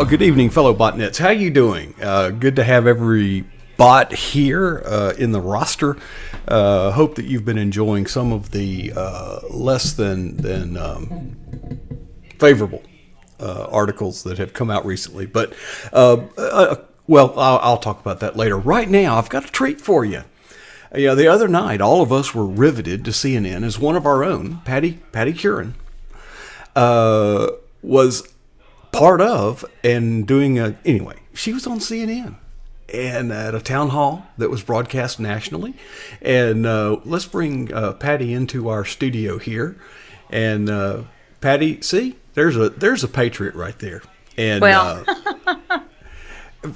Well, good evening, fellow botnets. How you doing? Good to have every bot here in the roster. Hope that you've been enjoying some of the less than favorable articles that have come out recently. But, well, I'll talk about that later. Right now, I've got a treat for you. The other night, all of us were riveted to CNN as one of our own, Patty Curran, was part of and doing anyway, she was on CNN and at a town hall that was broadcast nationally. And let's bring Patty into our studio here. And Patty, see, there's a patriot right there. And well,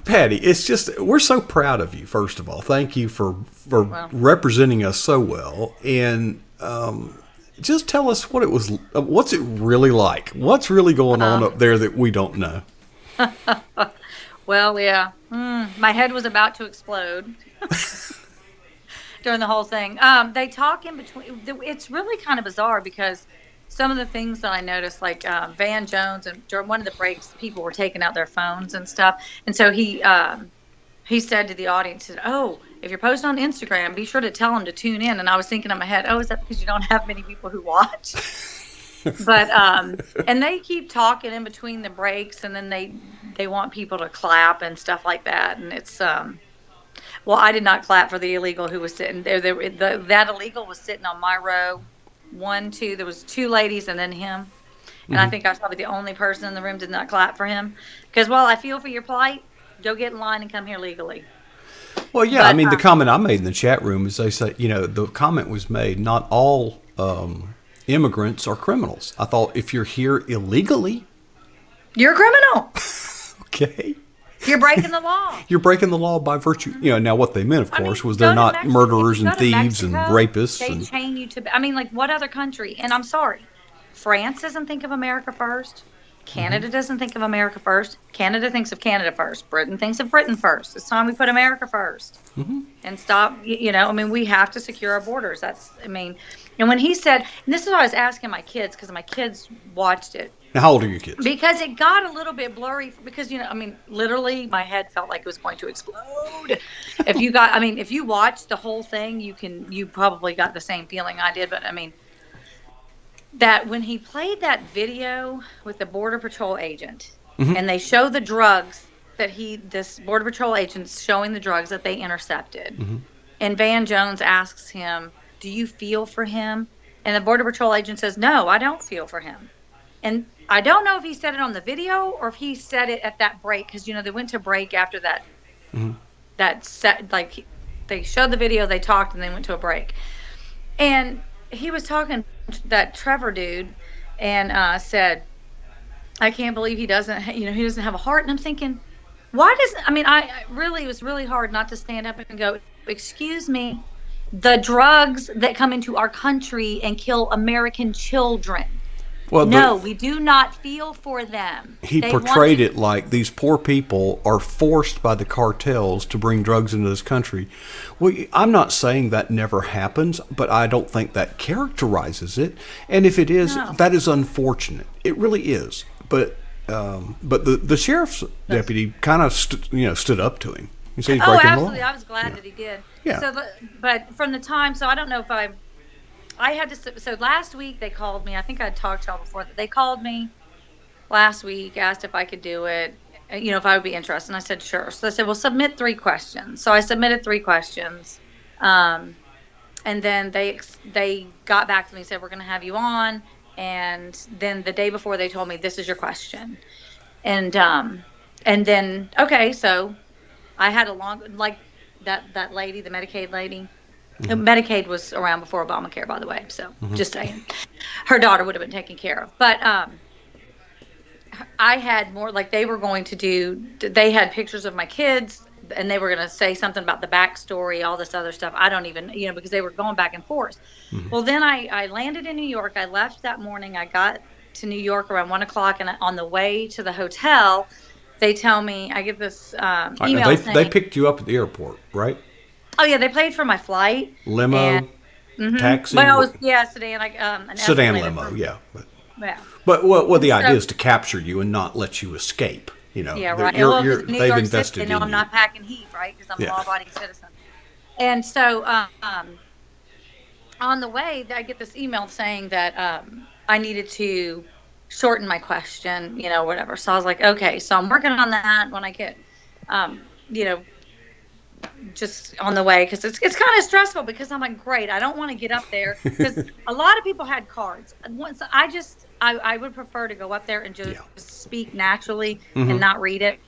Patty, it's just, we're so proud of you. First of all, thank you for representing us so well. And just tell us what it was. What's it really like? What's really going on up there that we don't know? well, yeah. My head was about to explode during the whole thing. They talk in between. It's really kind of bizarre because some of the things that I noticed, like Van Jones, and during one of the breaks, people were taking out their phones and stuff. And so he said to the audience, "Oh, if you're posting on Instagram, be sure to tell them to tune in." And I was thinking in my head, "Oh, is that because you don't have many people who watch?" But and they keep talking in between the breaks, and then they want people to clap and stuff like that. And it's well, I did not clap for the illegal who was sitting there. That illegal was sitting on my row. 1, 2. There was 2 ladies and then him. And I think I was probably the only person in the room did not clap for him. Because while I feel for your plight, go get in line and come here legally. Well, yeah, but, I mean, the comment I made in the chat room is they say, the comment was made, not all immigrants are criminals. I thought if you're here illegally, you're a criminal. Okay. You're breaking the law. You're breaking the law by virtue. Now what they meant, of course, was they're not murderers and thieves and rapists. They chain you to. I mean, like what other country? And I'm sorry, France doesn't think of America first. Canada doesn't think of America first. Canada thinks of Canada first. Britain thinks of Britain first. It's time we put America first and stop. I mean, we have to secure our borders. And when he said, and this is what I was asking my kids because my kids watched it. Now, how old are your kids? Because it got a little bit blurry because, literally my head felt like it was going to explode. If you watched the whole thing, you probably got the same feeling I did. But that when he played that video with the Border Patrol agent and they show the drugs that this Border Patrol agent's showing the drugs that they intercepted. And Van Jones asks him, "Do you feel for him?" And the Border Patrol agent says, "No, I don't feel for him." And I don't know if he said it on the video or if he said it at that break because they went to break after that. That set, like they showed the video, they talked, and they went to a break. And he was talking to that Trevor dude, and said, "I can't believe he doesn't. He doesn't have a heart." And I'm thinking, why doesn't? It was really hard not to stand up and go, "Excuse me, the drugs that come into our country and kill American children." Well, no, we do not feel for them. He portrayed it like these poor people are forced by the cartels to bring drugs into this country. Well, I'm not saying that never happens, but I don't think that characterizes it. And if it is, that is unfortunate. It really is. But the sheriff's deputy kind of stood up to him. He said he's breaking the law. I was glad that he did. Yeah. So, but from the time, so I don't know if I had to. So last week they called me. I think I'd talked to y'all before. They called me last week, asked if I could do it. If I would be interested. And I said sure. So I said, well, submit 3 questions. So I submitted 3 questions, and then they got back to me and said we're going to have you on. And then the day before they told me this is your question, and then okay, so I had a long that lady, the Medicaid lady. Medicaid was around before Obamacare, by the way. So just saying, her daughter would have been taken care of. But I had more like they were going to do. They had pictures of my kids, and they were going to say something about the backstory, all this other stuff. I don't even, because they were going back and forth. Well, then I landed in New York. I left that morning. I got to New York around 1:00, and on the way to the hotel, they tell me I get this email. They picked you up at the airport, right? Oh yeah, they paid for my flight. Limo, taxi. Well, sedan. An sedan limo, for, yeah. Yeah. But what the idea is to capture you and not let you escape. Yeah, right. Well, because in New they've York City, they invested know in I'm you. not packing heat, right? Because I'm a Yeah. law-abiding citizen. And so, on the way, I get this email saying that I needed to shorten my question, whatever. So I was like, okay. So I'm working on that when I get, you know, just on the way because it's kind of stressful because I'm like, great. I don't want to get up there because a lot of people had cards. Once I would prefer to go up there and just Yeah. speak naturally and Mm-hmm. not read it.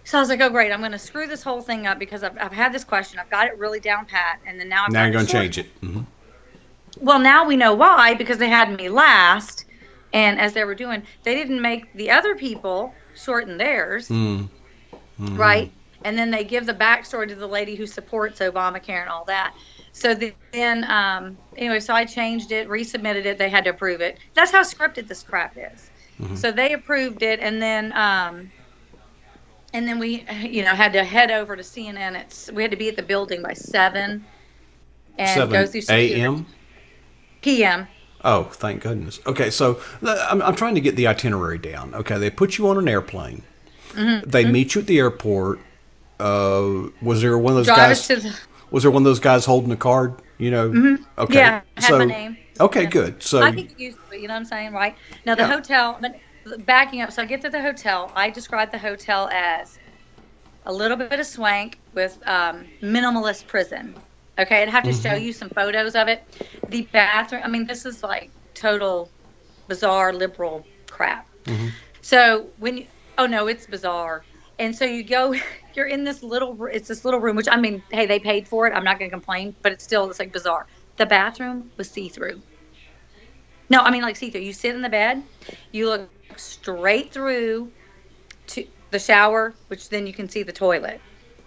So I was like, oh, great. I'm going to screw this whole thing up because I've had this question. I've got it really down pat. And then now I've Now got you're to going to shorten change it. it. Mm-hmm. Well, now we know why because they had me last. And as they were doing, they didn't make the other people shorten theirs, Mm-hmm. right? And then they give the backstory to the lady who supports Obamacare and all that. So then, anyway, so I changed it, resubmitted it. They had to approve it. That's how scripted this crap is. Mm-hmm. So they approved it, and then we, had to head over to CNN. We had to be at the building by 7 and go 7 through security. a.m. PM. Oh, thank goodness. Okay, so I'm trying to get the itinerary down. Okay, they put you on an airplane. They Mm-hmm. meet you at the airport. Was there one of those Drive us guys? to the. Was there one of those guys holding a card? You know. Mm-hmm. Okay, Yeah, I had my so name. okay, good. I So can get used to it. You know what I'm saying, right? Now the yeah. hotel. But backing up, so I get to the hotel. I describe the hotel as a little bit of swank with minimalist prison. Okay, I'd have to show Mm-hmm. you some photos of it. The bathroom. I mean, this is like total bizarre liberal crap. Mm-hmm. So oh no, it's bizarre. And so you go, you're in it's this little room, which I mean, hey, they paid for it. I'm not going to complain, but it's like bizarre. The bathroom was see through. No, I mean like see through. You sit in the bed, you look straight through to the shower, which then you can see the toilet.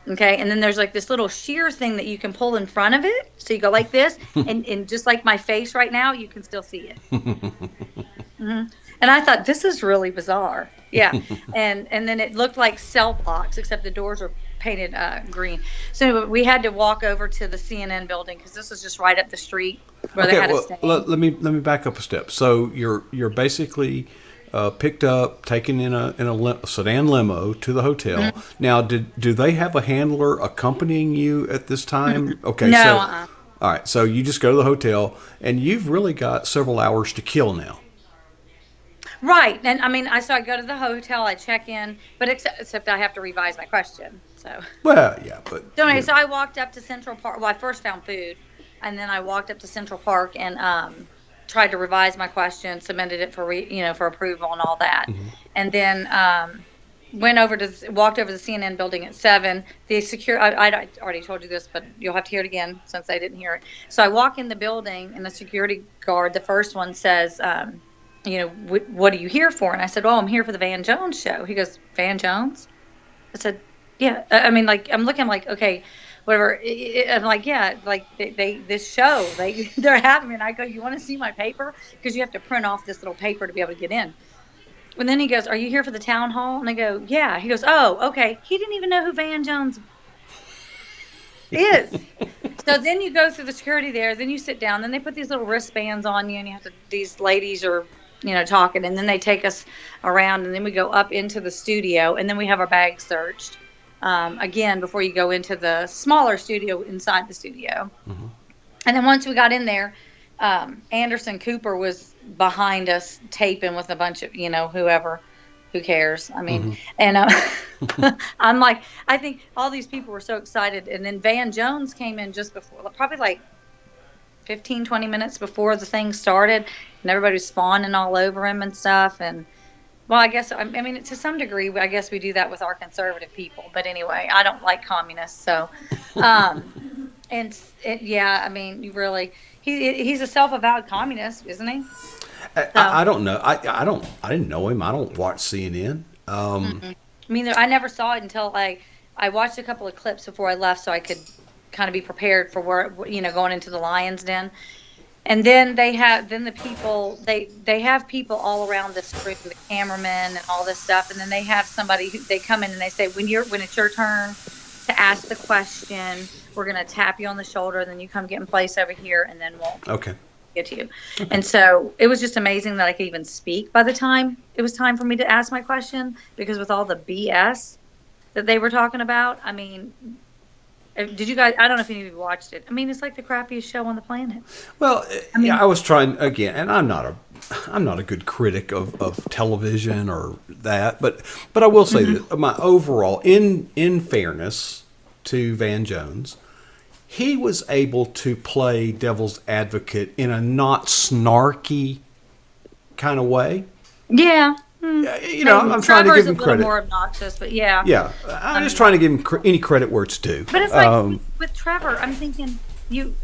Okay. And then there's like this little sheer thing that you can pull in front of it. So you go like this, and just like my face right now, you can still see it. Hmm. And I thought this is really bizarre. Yeah, and then it looked like cell blocks, except the doors were painted green. So anyway, we had to walk over to the CNN building because this was just right up the street where they Okay, had us well staying. let me back up a step. So you're basically picked up, taken in a sedan limo to the hotel. Mhm. Now, do they have a handler accompanying you at this time? Okay, No, so all right, so you just go to the hotel, and you've really got several hours to kill now. right. And I mean, I go to the hotel, I check in, but except I have to revise my question. Well, yeah, but So anyway, so I walked up to Central Park. Well, I first found food, and then I walked up to Central Park and tried to revise my question, submitted it for approval and all that, and then walked over to the CNN building at 7. The I already told you this, but you'll have to hear it again since I didn't hear it. So I walk in the building, and the security guard, the first one, says, what are you here for? And I said, oh, I'm here for the Van Jones show. He goes, Van Jones? I said, yeah. I mean, like, I'm looking like, okay, whatever. I'm like, yeah, like this show, they're having me. And I go, you want to see my paper? Because you have to print off this little paper to be able to get in. And then he goes, are you here for the town hall? And I go, yeah. He goes, oh, okay. He didn't even know who Van Jones is. So then you go through the security there. Then you sit down. Then they put these little wristbands on you, and these ladies are, talking. And then they take us around, and then we go up into the studio, and then we have our bags searched. Again, before you go into the smaller studio inside the studio. Mm-hmm. And then once we got in there, Anderson Cooper was behind us taping with a bunch of, who cares? I mean, Mm-hmm. and I'm like, I think all these people were so excited. And then Van Jones came in just before, probably like 15, 20 minutes before the thing started. And everybody was spawning all over him and stuff. And well, I mean, to some degree, I guess we do that with our conservative people. But anyway, I don't like communists. So, yeah, I mean, you really, he's a self-avowed communist, isn't he? I don't know. I didn't know him. I don't watch CNN. I mean, I never saw it until I watched a couple of clips before I left, so I could kind of be prepared for where, going into the Lion's Den. And then the people, they have people all around this room, the cameramen and all this stuff. And then they have somebody they come in and they say, when it's your turn to ask the question, we're going to tap you on the shoulder. Then you come get in place over here, and then Okay. get to you. And so it was just amazing that I could even speak by the time it was time for me to ask my question, because with all the BS that they were talking about, I mean, did you guys? I don't know if any of you watched it. I mean, it's like the crappiest show on the planet. Well, I yeah, mean, I was trying again, and I'm not a good critic of television or that, but I will say that my overall, in fairness to Van Jones, he was able to play devil's advocate in a not snarky kind of way. yeah. You know, I'm trying to give Trevor's a him little credit. more obnoxious, but yeah. Yeah, I'm just trying to give him any credit where it's due. But it's like with Trevor, I'm thinking you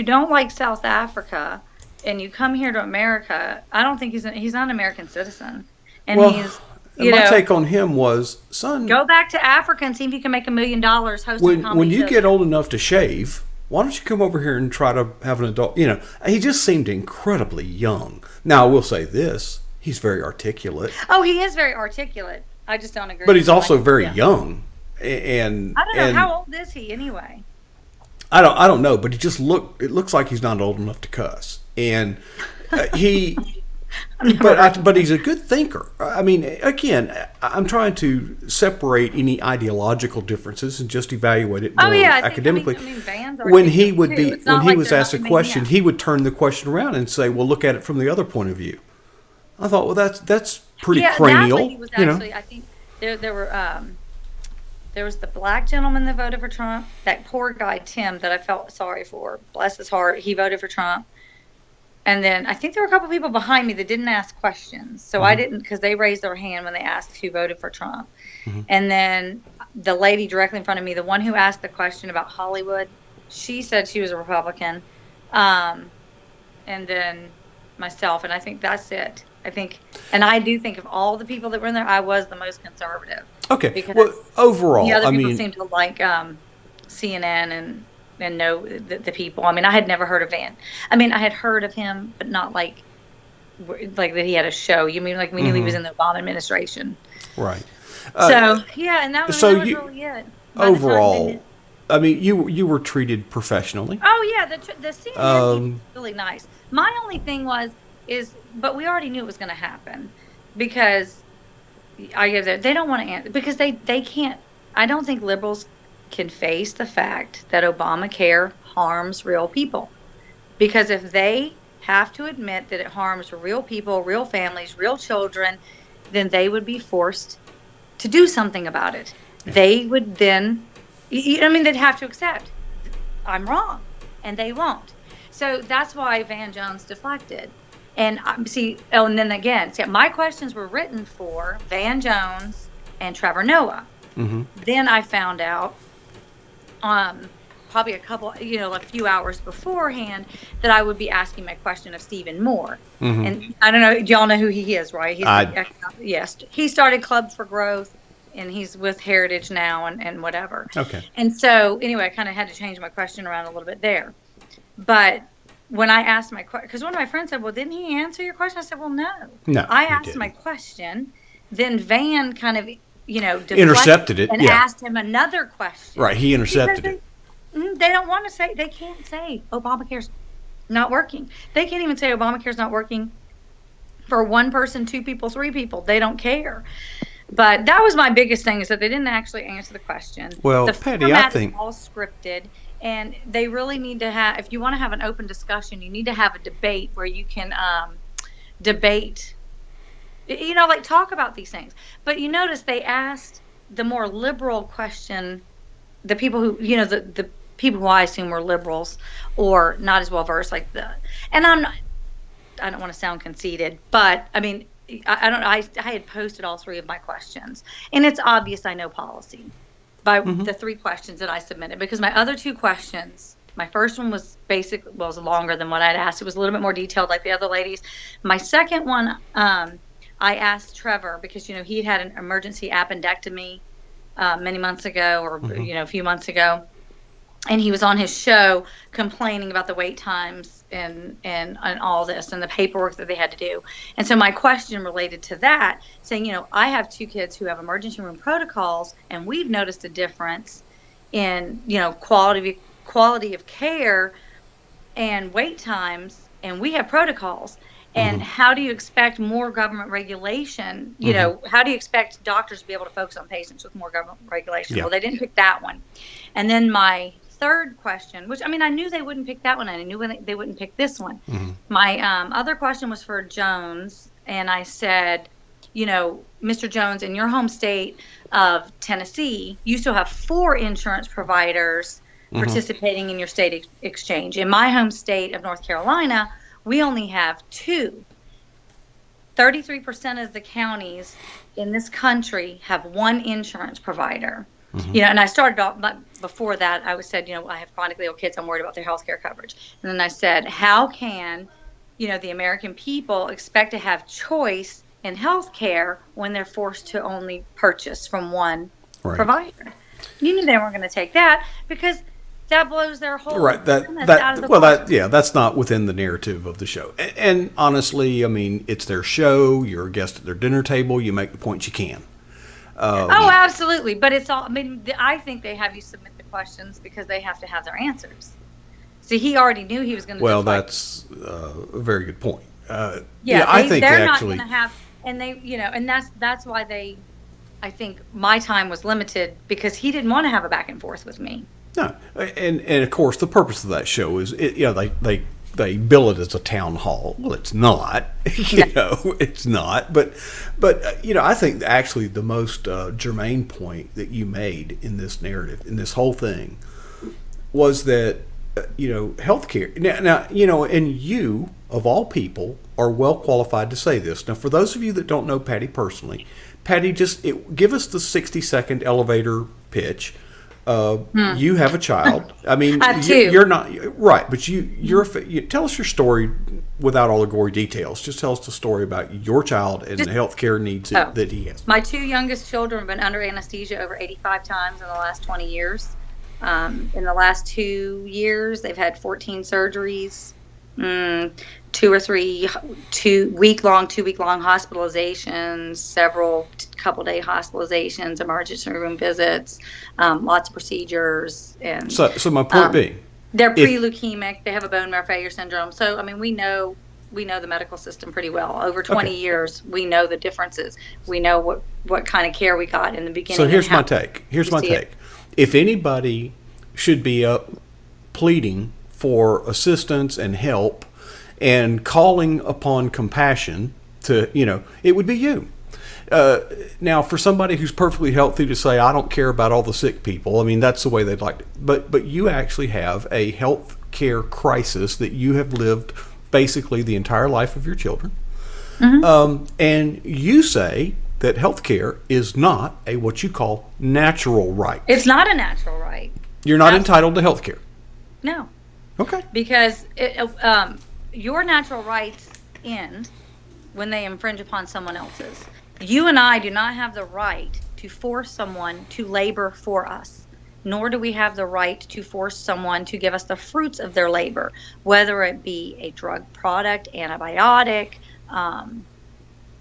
don't like South Africa, and you come here to America. I don't think he's not an American citizen, and he's my take on him was, son, go back to Africa and see if you can make $1 million hosting comedy when you shows. get old enough to shave, why don't you come over here and try to have an adult? You know, he just seemed incredibly young. Now I will say this: he's very articulate. Oh, he is very articulate. I just don't agree. But he's also very young, and I don't know, how old is he anyway. I don't know, but it looks like he's not old enough to cuss, and he. But he's a good thinker. I mean, again, I'm trying to separate any ideological differences and just evaluate it more academically. When he was asked a question, he would turn the question around and say, "Well, look at it from the other point of view." I thought, well, that's pretty cranial. He was actually, I think there was the black gentleman that voted for Trump. That poor guy Tim that I felt sorry for. Bless his heart, he voted for Trump. And then I think there were a couple people behind me that didn't ask questions. So I didn't, because they raised their hand when they asked who voted for Trump. And then the lady directly in front of me, the one who asked the question about Hollywood, she said she was a Republican. And then myself, and I think that's it. I do think of all the people that were in there, I was the most conservative. Okay. Because well, overall, the other people seem to like CNN and know the people. I mean, I had never heard of Van. I mean, I had heard of him, but not like that he had a show. You mean like we knew he was in the Obama administration, right? And that was really it. Overall, I mean, you were treated professionally. Oh yeah, the CNN was really nice. My only thing but we already knew it was going to happen, because they don't want to answer, because they can't. I don't think liberals can face the fact that Obamacare harms real people, because if they have to admit that it harms real people, real families, real children, then they would be forced to do something about it. They would then, they'd have to accept I'm wrong, and they won't. So that's why Van Jones deflected. And and then again, my questions were written for Van Jones and Trevor Noah. Then I found out probably a few hours beforehand, that I would be asking my question of Stephen Moore. And I don't know, do y'all know who he is, right? Yes. He started Club for Growth, and he's with Heritage now and whatever. Okay. And so anyway, I kind of had to change my question around a little bit there. But when I asked my question, because one of my friends said, well, didn't he answer your question? I said, well, no. I asked my question. Then Van kind of, intercepted it and asked him another question. Right, he intercepted it. They don't want to say, they can't say Obamacare's not working. They can't even say Obamacare's not working for one person, two people, three people. They don't care. But that was my biggest thing, is that they didn't actually answer the question. Well, the Patty, I think is all scripted, and they really need to have, if you want to have an open discussion, you need to have a debate where you can debate, talk about these things. But you notice they asked the more liberal question, the people who, the people who I assume were liberals or not as well versed, and I don't want to sound conceited, but I mean, I had posted all three of my questions, and it's obvious I know policy by the three questions that I submitted, because my other two questions, my first one was was longer than what I'd asked. It was a little bit more detailed like the other ladies. My second one, I asked Trevor, because, he had an emergency appendectomy many months ago, or, a few months ago. And he was on his show complaining about the wait times and all this and the paperwork that they had to do. And so my question related to that, saying, I have two kids who have emergency room protocols, and we've noticed a difference in, quality of care and wait times, and we have protocols. And Mm-hmm. how do you expect more government regulation? Mm-hmm. How do you expect doctors to be able to focus on patients with more government regulation? Yeah. Well, they didn't pick that one. And then my third question, which, I mean, I knew they wouldn't pick that one, and I knew they wouldn't pick this one. Mm-hmm. My other question was for Jones, and I said, Mr. Jones, in your home state of Tennessee, you still have 4 insurance providers Mm-hmm. participating in your state exchange. In my home state of North Carolina, we only have 2. 33% of the counties in this country have 1 insurance provider. Mm-hmm. And I started off, before that, I said, I have chronically ill kids. I'm worried about their health care coverage. And then I said, how can, the American people expect to have choice in health care when they're forced to only purchase from one Right. provider? You knew they weren't going to take that, because that blows their whole Right. premise out of the water. That's not within the narrative of the show. And honestly, I mean, it's their show. You're a guest at their dinner table. You make the points you can. Oh, absolutely. But it's all, I mean, I think they have you submit the questions because they have to have their answers. See, he already knew he was going to. Well, that's a very good point. I think they're actually, not going to have, and they, and that's why I think my time was limited, because he didn't want to have a back and forth with me. no, and of course the purpose of that show is, they bill it as a town hall. Well, it's not. It's not. But I think actually the most germane point that you made in this narrative, in this whole thing, was that healthcare. Now, and you of all people are well qualified to say this. Now, for those of you that don't know Patty personally, Patty, give us the 60-second elevator pitch. You have a child. I mean, I have 2. You're not right, but you tell us your story without all the gory details. Just tell us the story about your child and the health care needs that he has. My 2 youngest children have been under anesthesia over 85 times in the last 20 years. In the last 2 years, they've had 14 surgeries, 2 or 3 2-week-long hospitalizations, several couple-day hospitalizations, emergency room visits, lots of procedures. And so my point being, they're pre-leukemic. They have a bone marrow failure syndrome. So, I mean, we know the medical system pretty well. Over 20 years, we know the differences. We know what kind of care we got in the beginning. So here's my take. If anybody should be up pleading for assistance and help and calling upon compassion it would be you. Now, for somebody who's perfectly healthy to say, I don't care about all the sick people, I mean, that's the way they'd like to. But you actually have a health care crisis that you have lived basically the entire life of your children. Mm-hmm. And you say that health care is not a what you call natural right. It's not a natural right. You're not entitled to health care. No. Okay. Because your natural rights end when they infringe upon someone else's. You and I do not have the right to force someone to labor for us, nor do we have the right to force someone to give us the fruits of their labor, whether it be a drug product, antibiotic,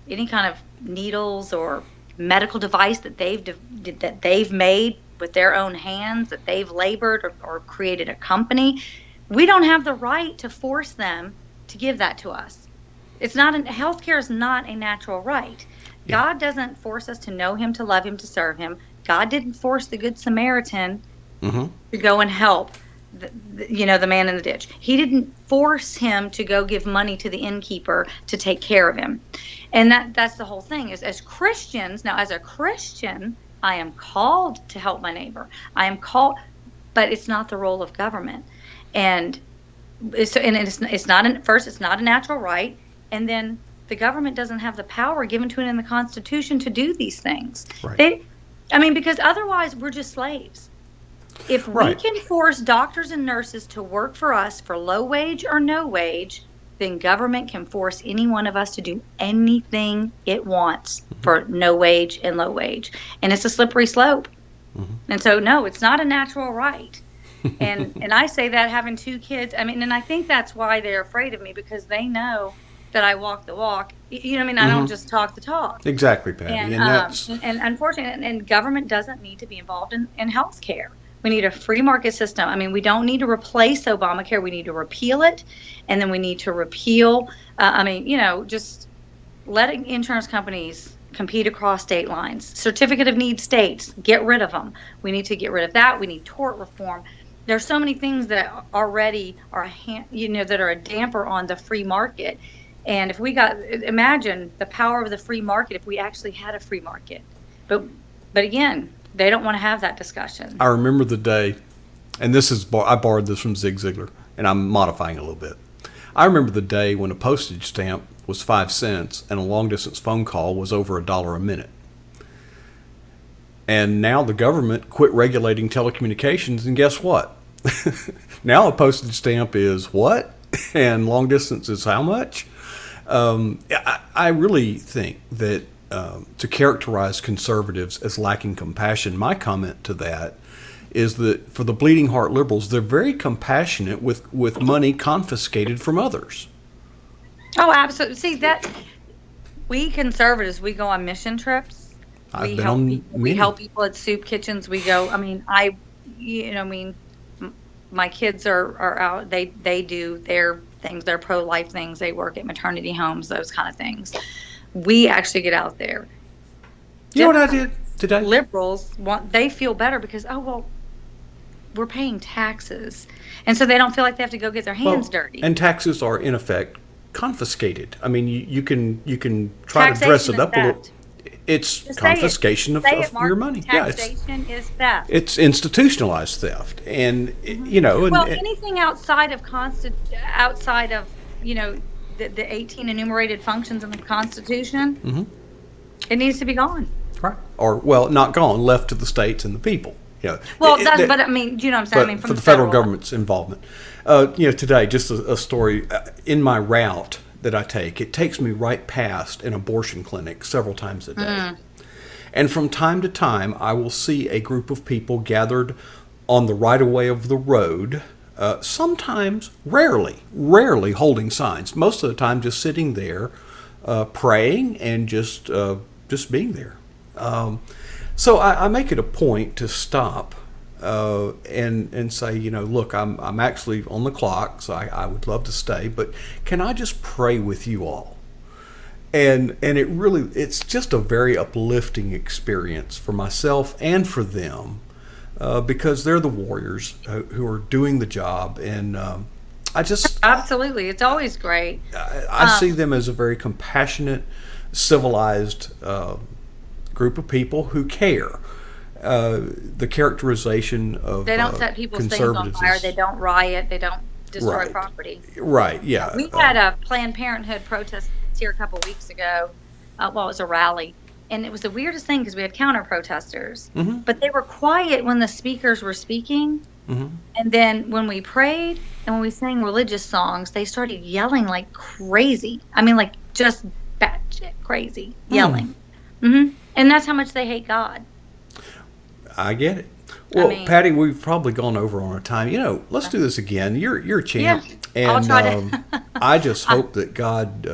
any kind of needles or medical device that they've made with their own hands, that they've labored or created a company. We don't have the right to force them to give that to us. Healthcare is not a natural right. Yeah. God doesn't force us to know him, to love him, to serve him. God didn't force the Good Samaritan to go and help the man in the ditch. He didn't force him to go give money to the innkeeper to take care of him. And that's the whole thing, is as Christians, now as a Christian, I am called to help my neighbor. I am called, but it's not the role of government. And it's not a natural right. And then the government doesn't have the power given to it in the Constitution to do these things. Right. Because otherwise we're just slaves. If we can force doctors and nurses to work for us for low wage or no wage, then government can force any one of us to do anything it wants for no wage and low wage. And it's a slippery slope. Mm-hmm. And so, no, it's not a natural right. And I say that having 2 kids. I mean, and I think that's why they're afraid of me, because they know that I walk the walk. You know what I mean? I don't just talk the talk. Exactly, Patty. And unfortunately, and government doesn't need to be involved in health care. We need a free market system. I mean, we don't need to replace Obamacare. We need to repeal it. And then we need to repeal, just letting insurance companies compete across state lines. Certificate of need states, get rid of them. We need to get rid of that. We need tort reform. There's so many things that already are, that are a damper on the free market. And if imagine the power of the free market if we actually had a free market. But again, they don't want to have that discussion. I remember the day, and I borrowed this from Zig Ziglar, and I'm modifying it a little bit. I remember the day when a postage stamp was 5 cents and a long distance phone call was over $1 a minute. And now the government quit regulating telecommunications, and guess what? Now a postage stamp is what? And long distance is how much? I really think that to characterize conservatives as lacking compassion, my comment to that is that for the bleeding heart liberals, they're very compassionate with money confiscated from others. Oh, absolutely. See, that we conservatives, we go on mission trips. We help people at soup kitchens. We go, my kids are out. They do their things, their pro-life things. They work at maternity homes, those kind of things. We actually get out there. You know what I did today? Liberals they feel better because, we're paying taxes. And so they don't feel like they have to go get their hands dirty. And taxes are in effect confiscated. I mean, you can try to dress it up a little. It's confiscation of your money. Taxation is theft. It's institutionalized theft, and anything outside of the 18 enumerated functions in the Constitution, it needs to be gone. Right, or not gone, left to the states and the people. Well, do you know what I'm saying? For the federal government's involvement. Today, just a story. In my route that I take, it takes me right past an abortion clinic several times a day. Mm. And from time to time, I will see a group of people gathered on the right-of-way of the road, sometimes, rarely holding signs. Most of the time just sitting there, praying and just being there. So I make it a point to stop and say, look, I'm actually on the clock, so I would love to stay, but can I just pray with you all? And it's just a very uplifting experience for myself and for them, because they're the warriors who are doing the job, and absolutely, it's always great. I see them as a very compassionate, civilized group of people who care. The characterization of they don't set people's things on fire. They don't riot. They don't destroy property. Right. Yeah. We had a Planned Parenthood protest here a couple of weeks ago. It was a rally, and it was the weirdest thing because we had counter protesters, but they were quiet when the speakers were speaking, and then when we prayed and when we sang religious songs, they started yelling like crazy. I mean, like just batshit crazy yelling. And that's how much they hate God. I get it. Well, Patty, we've probably gone over on our time. Let's do this again. You're a champ. Yeah, and I'll try to. I just hope that God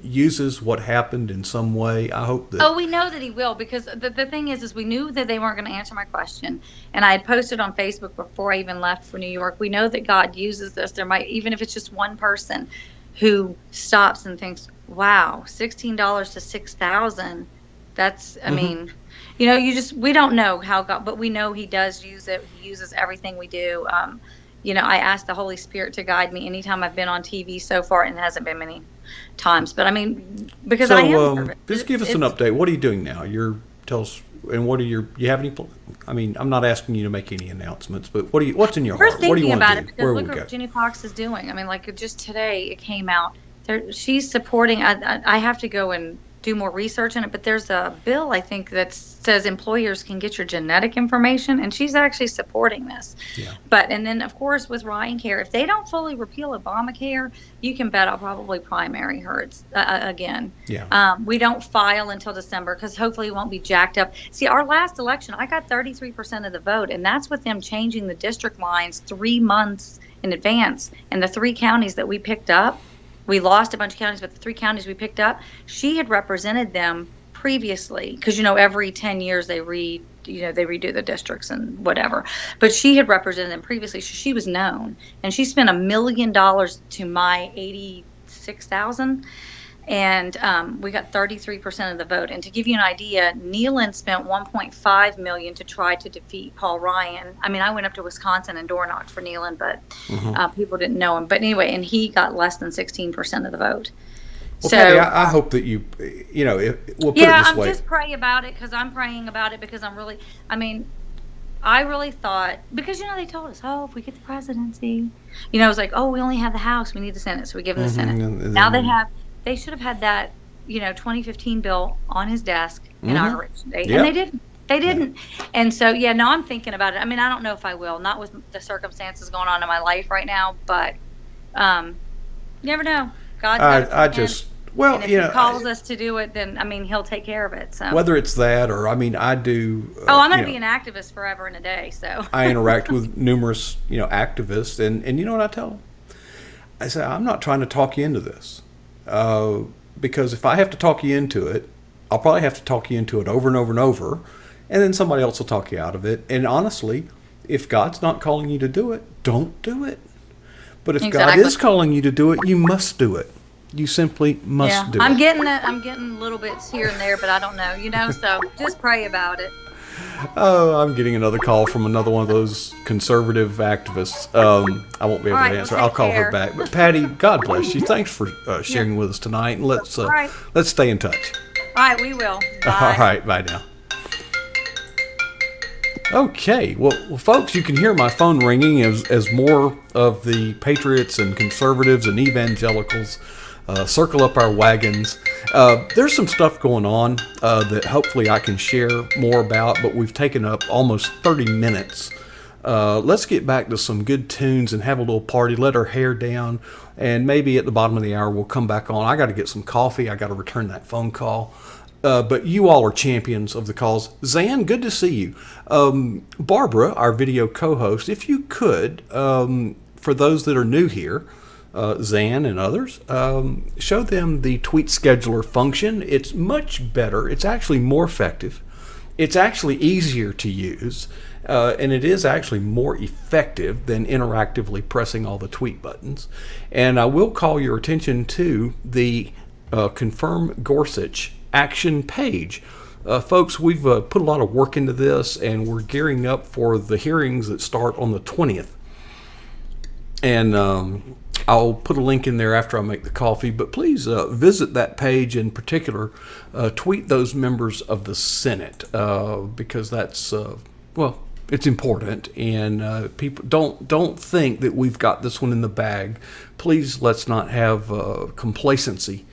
uses what happened in some way. I hope that. Oh, we know that He will, because the thing is we knew that they weren't going to answer my question, and I had posted on Facebook before I even left for New York. We know that God uses this. There might, even if it's just one person who stops and thinks, "Wow, $16 to $6,000." That's, I mean, we don't know how God, but we know He does use it. He uses everything we do. I ask the Holy Spirit to guide me anytime I've been on TV so far, and it hasn't been many times. But because I am. Just give us an update. What are you doing now? Tell us, and you have any? I'm not asking you to make any announcements, but what's in your heart? What do you want to do? It because look what Jenny Fox is doing. Just today it came out. She's supporting. I have to go and do more research on it, but there's a bill I think that says employers can get your genetic information, and she's actually supporting this. Yeah. And then of course with Ryan Care, if they don't fully repeal Obamacare, you can bet I'll probably primary her again. Yeah. We don't file until December because hopefully it won't be jacked up. See, our last election, I got 33% of the vote, and that's with them changing the district lines 3 months in advance. And the 3 counties that we picked up, we lost a bunch of counties, but the 3 counties we picked up, she had represented them previously because, every 10 years they they redo the districts and whatever. But she had represented them previously, so she was known, and she spent $1 million to my 86,000. And we got 33% of the vote. And to give you an idea, Nealon spent $1.5 million to try to defeat Paul Ryan. I mean, I went up to Wisconsin and door knocked for Nealon, but people didn't know him. But anyway, and he got less than 16% of the vote. Well, so, Patty, I hope that we'll put it this way. Just pray about it, because I'm praying about it, because I really thought, because, they told us, if we get the presidency, it was like, we only have the House, we need the Senate, so we give them the Senate. Now they should have had that, 2015 bill on his desk, inauguration day, and they didn't. They didn't. Yeah. And so, I'm thinking about it. I mean, I don't know if I will, not with the circumstances going on in my life right now, but you never know. God does. And if he calls us to do it, then, he'll take care of it. So whether it's that or, I do. I'm going to be an activist forever and a day. So I interact with numerous, activists, and you know what I tell them? I say, I'm not trying to talk you into this, because if I have to talk you into it, I'll probably have to talk you into it over and over and over, and then somebody else will talk you out of it. And honestly, if God's not calling you to do it, don't do it. But if God is calling you to do it, you must do it. You simply must do it. I'm getting little bits here and there, but I don't know, so just pray about it. Oh, I'm getting another call from another one of those conservative activists. I won't be able to answer. I'll call her back. But Patty, God bless you. Thanks for sharing with us tonight, and let's stay in touch. All right, we will. Bye. All right, bye now. Okay, well, folks, you can hear my phone ringing as more of the patriots and conservatives and evangelicals circle up our wagons. There's some stuff going on that hopefully I can share more about, but we've taken up almost 30 minutes. Let's get back to some good tunes and have a little party, let our hair down, and maybe at the bottom of the hour we'll come back on. I got to get some coffee. I got to return that phone call. But you all are champions of the cause. Zan, good to see you. Barbara, our video co-host, if you could, for those that are new here, Zan and others, show them the tweet scheduler function. It's much better. It's actually more effective. It's actually easier to use. And it is actually more effective than interactively pressing all the tweet buttons. And I will call your attention to the Confirm Gorsuch action page. Folks, we've put a lot of work into this, and we're gearing up for the hearings that start on the 20th. And I'll put a link in there after I make the coffee, but please visit that page in particular. Tweet those members of the Senate, because that's, it's important, and people don't think that we've got this one in the bag. Please, let's not have complacency.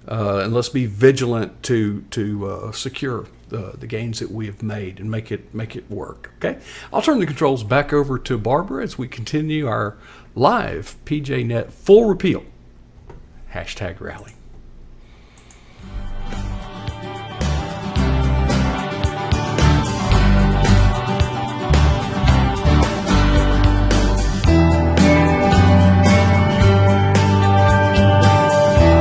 And let's be vigilant to secure the gains that we have made and make it work. Okay, I'll turn the controls back over to Barbara as we continue our live PJNet full repeal #rally.